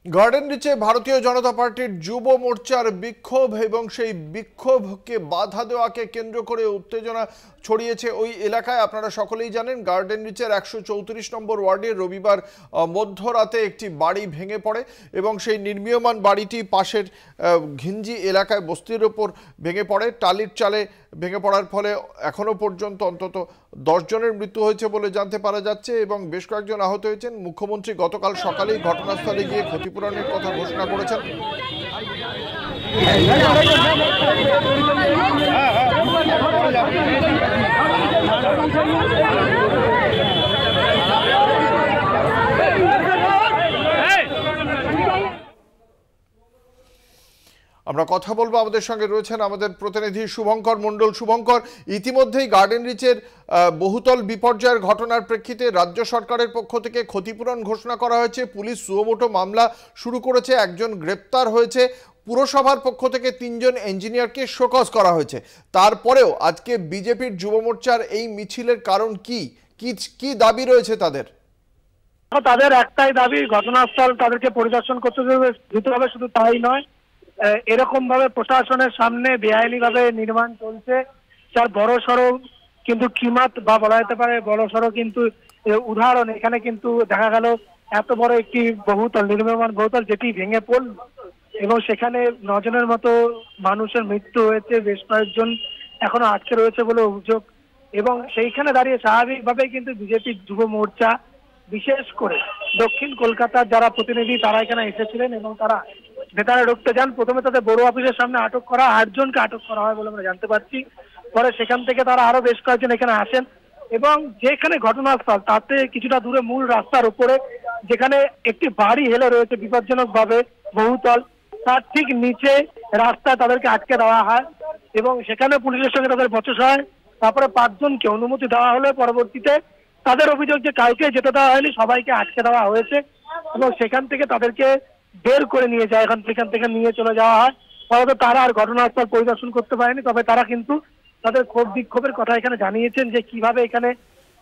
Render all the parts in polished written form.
Garden রিচে ভারতীয় জনতা পার্টির যুব মোর্চার বিক্ষোভ এবং সেই বিক্ষোভকে বাধা দেওয়াকে কেন্দ্র করে উত্তেজনা ছড়িয়েছে ওই এলাকায়। আপনারা সকলেই জানেন গার্ডেন রিচের 134 নম্বর ওয়ার্ডে রবিবার মধ্যরাতে একটি বাড়ি ভেঙে পড়ে এবং সেই নির্মীয়মান বাড়িটি পাশের ঘিঞ্জি এলাকায় বস্তির ওপর ভেঙে পড়ে। টালির চালে ভেঙে পড়ার ফলে এখনও পর্যন্ত অন্তত 10 জনের মৃত্যু হয়েছে বলে জানতে পারা যাচ্ছে এবং বেশ কয়েকজন আহত হয়েছেন। মুখ্যমন্ত্রী গতকাল সকালেই ঘটনাস্থলে গিয়ে ক্ষতিপূরণের কথা ঘোষণা করেছেন। আমরা কথা বলবো, আমাদের সঙ্গে রয়েছেন আমাদের প্রতিনিধি শুভঙ্কর মণ্ডল। শুভঙ্কর, ইতিমধ্যেই গার্ডেন রিচের বহুতল বিপর্যয়ের ঘটনার প্রেক্ষিতে রাজ্য সরকারের পক্ষ থেকে ক্ষতিপূরণ ঘোষণা করা হয়েছে। পুলিশ সুমোটো মামলা শুরু করেছে, একজন গ্রেপ্তার হয়েছে। পুরসভার পক্ষ থেকে 3 জন ইঞ্জিনিয়ারকে শোকজ করা হয়েছে। তারপরেও আজকে বিজেপির যুব মোর্চার এই মিছিলের কারণ কি কি দাবি রয়েছে তাদের? তাদের একটাই দাবি, ঘটনাস্থল তাদেরকে পরিদর্শন করতে দিতে হবে। শুধু তাই নয়, এরকম ভাবে প্রশাসনের সামনে বেআইনি ভাবে নির্মাণ চলছে, যার বড় সড়ো কিন্তু কিমাত বা বলা যেতে পারে বড় সড়ো কিন্তু উদাহরণ। এখানে কিন্তু দেখা গেল এত বড় একটি বহুতল নির্মীয়মান বহুতল যেটি ভেঙে পড়ল এবং সেখানে 9 জনের মতো মানুষের মৃত্যু হয়েছে, বেশ কয়েকজন এখনো আটকে রয়েছে বলে অভিযোগ। এবং সেইখানে দাঁড়িয়ে স্বাভাবিকভাবেই কিন্তু বিজেপি যুব মোর্চা, বিশেষ করে দক্ষিণ কলকাতার যারা প্রতিনিধি, তারা এখানে এসেছিলেন এবং তারা ভেতরে ঢুকতে যান। প্রথমে তাদের বড় অফিসের সামনে আটক করা, 8 জনকে আটক করা হয় বলে আমরা জানতে পারছি। পরে সেখান থেকে তারা আরো বেশ কয়েকজন এখানে আসেন এবং যেখানে ঘটনাস্থল তাতে কিছুটা দূরে মূল রাস্তার উপরে যেখানে একটি বাড়ি হেলে রয়েছে বিপজ্জনক ভাবে বহুতল, তার ঠিক নিচে রাস্তা তাদেরকে আটকে দেওয়া হয় এবং সেখানে পুলিশের সঙ্গে তাদের বচসা হয়। তারপরে 5 জনকে অনুমতি দেওয়া হলে পরবর্তীতে তাদের অভিযোগ যে কাউকে যেতে দেওয়া হয়নি, সবাইকে আটকে দেওয়া হয়েছে এবং সেখান থেকে তাদেরকে বের করে নিয়ে যায়, সেখান থেকে নিয়ে চলে যাওয়া হয়। ফলত তারা আর ঘটনাস্থল পরিদর্শন করতে পারেনি। তবে তারা কিন্তু তাদের ক্ষোভ বিক্ষোভের কথা এখানে জানিয়েছেন যে কিভাবে এখানে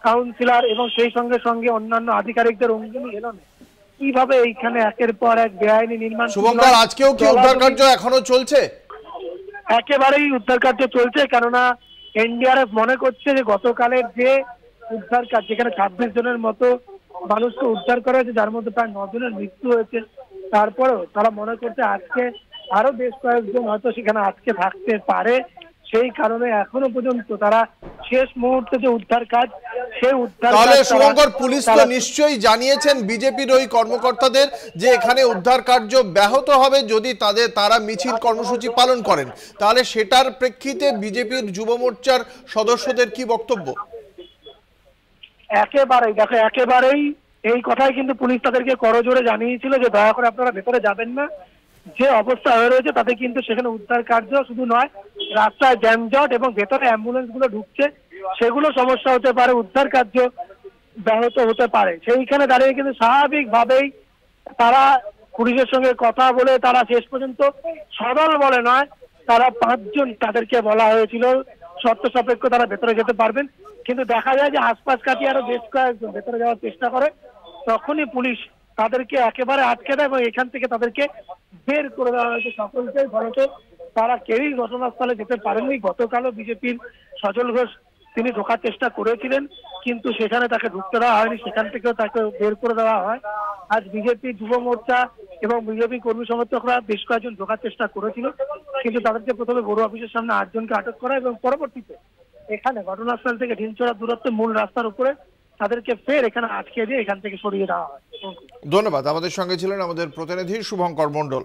কাউন্সিলর এবং সেই সঙ্গে সঙ্গে অন্যান্য আধিকারিকদের অঙ্গুলি এলোনে কিভাবে এইখানে একের পর এক বেআইনি নির্মাণ। শুভঙ্কর, আজকেও কি উদ্ধার কার্য এখনো চলছে? একেবারেই উদ্ধার কার্য চলছে, কেননা এনডিআরএফ মনে করছে যে গতকালের যে উদ্ধার কাজ, যেখানে 26 জনের মতো মানুষকে উদ্ধার করা হয়েছে, যার মধ্যে প্রায় 9 জনের মৃত্যু হয়েছে, তারপরেও তারা মনে করছে আজকে আরো বেশ কয়েকজন হয়তো সেখানে আজকে থাকতে পারে। সেই কারণে এখনো পর্যন্ত তারা শেষ মুহূর্তে যে উদ্ধার কাজ, সেই উদ্ধার তাহলে শুভঙ্কর, পুলিশ তো নিশ্চয়ই জানিয়েছেন বিজেপির ওই কর্মকর্তাদের যে এখানে উদ্ধার কার্য ব্যাহত হবে যদি তারা মিছিল কর্মসূচি পালন করেন। তাহলে সেটার প্রেক্ষিতে বিজেপির যুব মোর্চার সদস্যদের কি বক্তব্য? একেবারেই এই কথাই কিন্তু পুলিশ তাদেরকে করজোরে জানিয়েছিল যে দয়া করে আপনারা ভেতরে যাবেন না। যে অবস্থা হয়ে রয়েছে তাতে কিন্তু সেখানে উদ্ধার কার্য শুধু নয়, রাস্তায় যানজট এবং ভেতরে অ্যাম্বুলেন্স গুলো ঢুকছে, সেগুলো সমস্যা হতে পারে, উদ্ধার কার্য ব্যাহত হতে পারে। সেইখানে দাঁড়িয়ে কিন্তু স্বাভাবিকভাবেই তারা পুলিশের সঙ্গে কথা বলে তারা শেষ পর্যন্ত সদল বলে নয়, তারা 5 জন তাদেরকে বলা হয়েছিল শর্ত সাপেক্ষ তারা ভেতরে যেতে পারবেন। কিন্তু দেখা যায় যে আশপাশ কাটিয়ে আরো বেশ কয়েকজন ভেতরে যাওয়ার চেষ্টা করে, তখনই পুলিশ তাদেরকে একেবারে আটকে দেয় এবং এখান থেকে তাদেরকে বের করে দেওয়া হয়েছে সকলকে। ফলত তারা কেউই ঘটনাস্থলে যেতে পারেননি। গতকালও বিজেপির সজল ঘোষ তিনি ঢোকার চেষ্টা করেছিলেন, কিন্তু সেখানে তাকে ঢুকতে দেওয়া হয়নি, সেখান থেকেও তাকে বের করে দেওয়া হয়। আজ বিজেপি যুব মোর্চা এবং বিজেপি কর্মী সমর্থকরা বেশ কয়েকজন ঢোকার চেষ্টা করেছিল, কিন্তু তাদেরকে প্রথমে বড় অফিসের সামনে 8 জনকে আটক করা এবং পরবর্তীতে এখানে ঘটনাস্থল থেকে ঢিলচড়া দূরত্বে মূল রাস্তার উপরে তাদেরকে ফের এখানে আটকে দিয়ে এখান থেকে সরিয়ে দেওয়া হয়। ধন্যবাদ। আমাদের সঙ্গে ছিলেন আমাদের প্রতিনিধি শুভঙ্কর মণ্ডল।